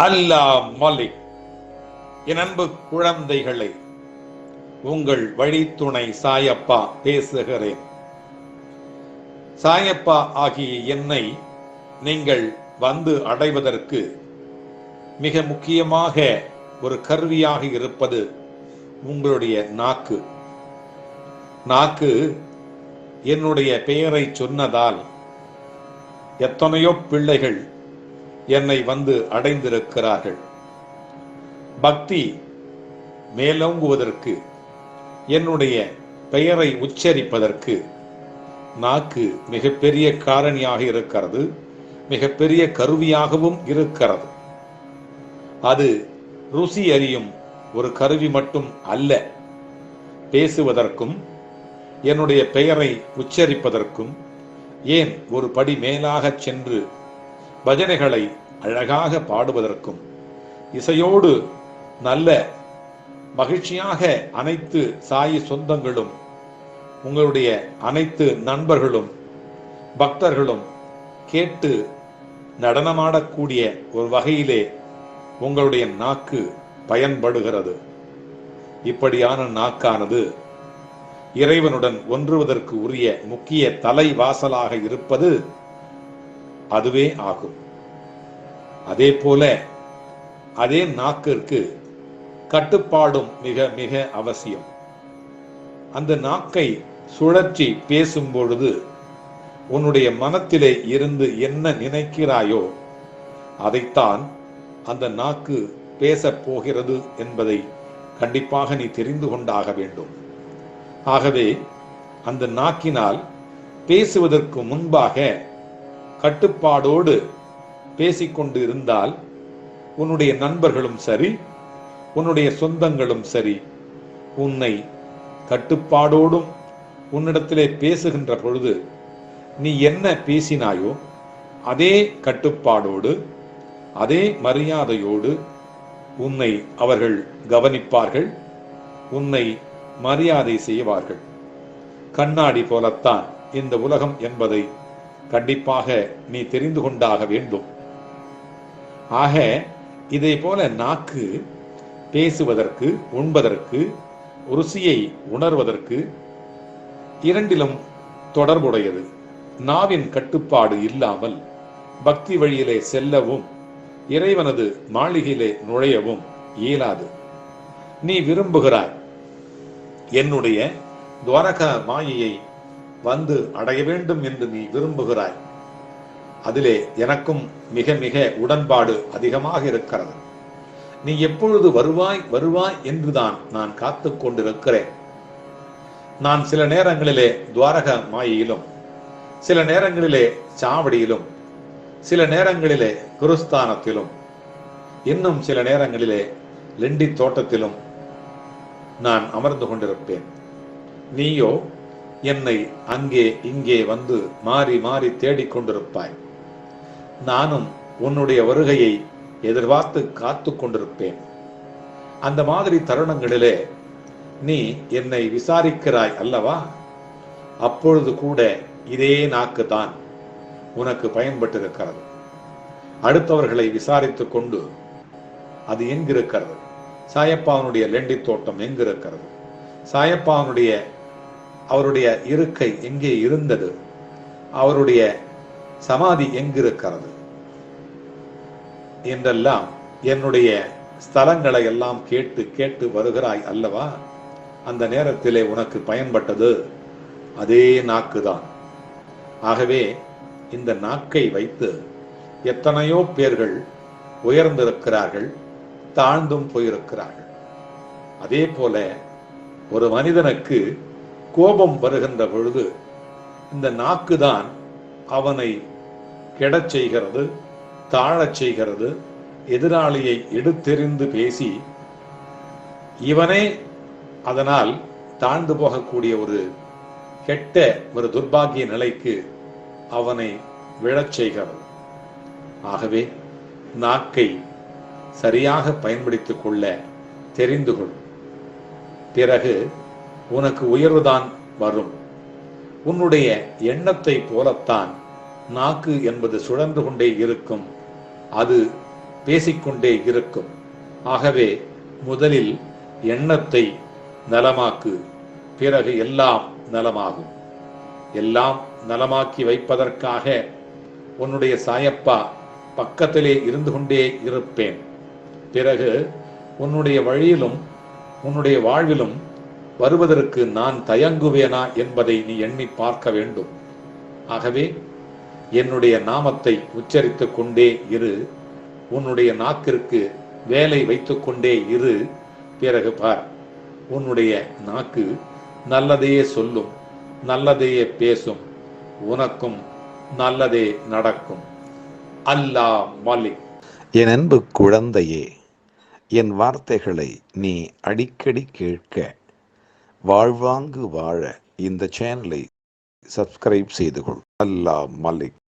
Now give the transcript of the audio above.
அல்லாஹ் மலிக். என் அன்பு குழந்தைகளை, உங்கள் வழித்துணை சாயப்பா பேசுகிறேன். சாயப்பா ஆகிய என்னை நீங்கள் வந்து அடைவதற்கு மிக முக்கியமாக ஒரு கருவியாக இருப்பது உங்களுடைய நாக்கு. நாக்கு என்னுடைய பெயரை சொன்னதால் எத்தனையோ பிள்ளைகள் என்னை வந்து அடைந்திருக்கிறார்கள். பக்தி மேலோங்குவதற்கு, என்னுடைய பெயரை உச்சரிப்பதற்கு நாக்கு மிகப்பெரிய காரணியாக இருக்கிறது, மிகப்பெரிய கருவியாகவும் இருக்கிறது. அது ருசி அறியும் ஒரு கருவி மட்டும் அல்ல. பேசுவதற்கும் என்னுடைய பெயரை உச்சரிப்பதற்கும், ஏன் ஒரு படி மேலாக சென்று பஜனைகளை அழகாக பாடுவதற்கும், இசையோடு நல்ல மகிழ்ச்சியாக அனைத்து சாயி சொந்தங்களும், உங்களுடைய அனைத்து நண்பர்களும் பக்தர்களும் கேட்டு நடனமாடக்கூடிய ஒரு வகையிலே உங்களுடைய நாக்கு பயன்படுகிறது. இப்படியான நாக்கானது இறைவனுடன் ஒன்றுவதற்கு உரிய முக்கிய தலைவாசலாக இருப்பது அதுவே ஆகும். அதே போல அதே நாக்கிற்கு கட்டுப்பாடும் மிக மிக அவசியம். அந்த நாக்கை சுழற்றி பேசும் பொழுது உன்னுடைய மனத்திலே இருந்து என்ன நினைக்கிறாயோ அதைத்தான் அந்த நாக்கு பேசப் போகிறது என்பதை கண்டிப்பாக நீ தெரிந்து கொண்டாக வேண்டும். ஆகவே அந்த நாக்கினால் பேசுவதற்கு முன்பாக கட்டுப்பாடோடு பேசிக்கொண்டு இருந்தால் உன்னுடைய நண்பர்களும் சரி, உன்னுடைய சொந்தங்களும் சரி, உன்னை கட்டுப்பாடோடும் உன்னிடத்திலே பேசுகின்ற பொழுது நீ என்ன பேசினாயோ அதே கட்டுப்பாடோடு அதே மரியாதையோடு உன்னை அவர்கள் கவனிப்பார்கள், உன்னை மரியாதை செய்வார்கள். கண்ணாடி போலத்தான் இந்த உலகம் என்பதை கண்டிப்பாக நீ தெரிந்து கொண்டாக வேண்டும். ஆக இதை போல நாக்கு பேசுவதற்கு, உண்பதற்கு, ருசியை உணர்வதற்கு இரண்டிலும் தொடர்புடையது. நாவின் கட்டுப்பாடு இல்லாமல் பக்தி வழியிலே செல்லவும் இறைவனது மாளிகையிலே நுழையவும் இயலாது. நீ விரும்புகிறாய் என்னுடைய துவாரகா மாயையை வந்து அடைய வேண்டும் என்று நீ விரும்புகிறாய். அதிலே எனக்கும் மிக மிக உடன்பாடு அதிகமாக இருக்கிறது. நீ எப்பொழுது வருவாய் வருவாய் என்றுதான் நான் காத்து கொண்டிருக்கிறேன். நான் சில நேரங்களிலே துவாரகா மாயையிலும், சில நேரங்களிலே சாவடியிலும், சில நேரங்களிலே குருஸ்தானத்திலும், இன்னும் சில நேரங்களிலே லெண்டி தோட்டத்திலும் நான் அமர்ந்து கொண்டிருப்பேன். நீயோ என்னை அங்கே இங்கே வந்து மாறி மாறி தேடிக்கொண்டிருப்பாய். நானும் உன்னுடைய வருகையை எதிர்பார்த்து காத்து கொண்டிருப்பேன். அந்த மாதிரி தருணங்களிலே நீ என்னை விசாரிக்கிறாய் அல்லவா? அப்பொழுது கூட இதே நாக்கு தான் உனக்கு பயன்பட்டிருக்கிறது. அடுத்தவர்களை விசாரித்து கொண்டு அது எங்கிருக்கிறது? சாயப்பாவனுடைய லெண்டி தோட்டம் எங்கிருக்கிறது? சாயப்பாவனுடைய அவருடைய இருக்கை எங்கே இருந்தது? அவருடைய சமாதி எங்கிருக்கிறது என்றெல்லாம் என்னுடைய ஸ்தலங்களை எல்லாம் கேட்டு கேட்டு வருகிறாய் அல்லவா? அந்த நேரத்திலே உனக்கு பயன்பட்டது அதே நாக்குதான். ஆகவே இந்த நாக்கை வைத்து எத்தனையோ பேர்கள் உயர்ந்திருக்கிறார்கள், தாழ்ந்தும் போயிருக்கிறார்கள். அதே போல ஒரு மனிதனுக்கு கோபம் வருகின்ற பொழுது இந்த நாக்குதான் அவனை கெடச் செய்கிறது, தாழச் செய்கிறது. எதிராளியை எடுத்தெறிந்து பேசி இவனே அதனால் தாழ்ந்து போகக்கூடிய ஒரு கெட்ட ஒரு துர்பாகிய நிலைக்கு அவனை விழச் செய்கிறது. ஆகவே நாக்கை சரியாக பயன்படுத்திக் கொள்ள தெரிந்து கொள். பிறகு உனக்கு உயர்வுதான் வரும். உன்னுடைய எண்ணத்தை போலத்தான் நாக்கு என்பது சுழன்று கொண்டே இருக்கும். அது பேசிக்கொண்டே இருக்கும். ஆகவே முதலில் எண்ணத்தை நலமாக்கு, பிறகு எல்லாம் நலமாகும். எல்லாம் நலமாக்கி வைப்பதற்காக உன்னுடைய சாயப்பா பக்கத்திலே இருந்து கொண்டே இருப்பேன். பிறகு உன்னுடைய வழியிலும் உன்னுடைய வாழ்விலும் வருவதற்கு நான் தயங்குவேனா என்பதை நீ எண்ணி பார்க்க வேண்டும். ஆகவே என்னுடைய நாமத்தை உச்சரித்துக் கொண்டே இரு, உன்னுடைய நாக்கிற்கு வேலை வைத்துக் கொண்டே இரு. பிறகு பார், உன்னுடைய நாக்கு நல்லதையே சொல்லும், நல்லதையே பேசும், உனக்கும் நல்லதே நடக்கும். அல்லாஹ் மாலிக். என் அன்பு குழந்தையே, என் வார்த்தைகளை நீ அடிக்கடி கேட்க, வாழ்வாங்கு வாழ இந்த சேனலை சப்ஸ்கிரைப் செய்து கொள். அல்லாஹ் மாலிக்.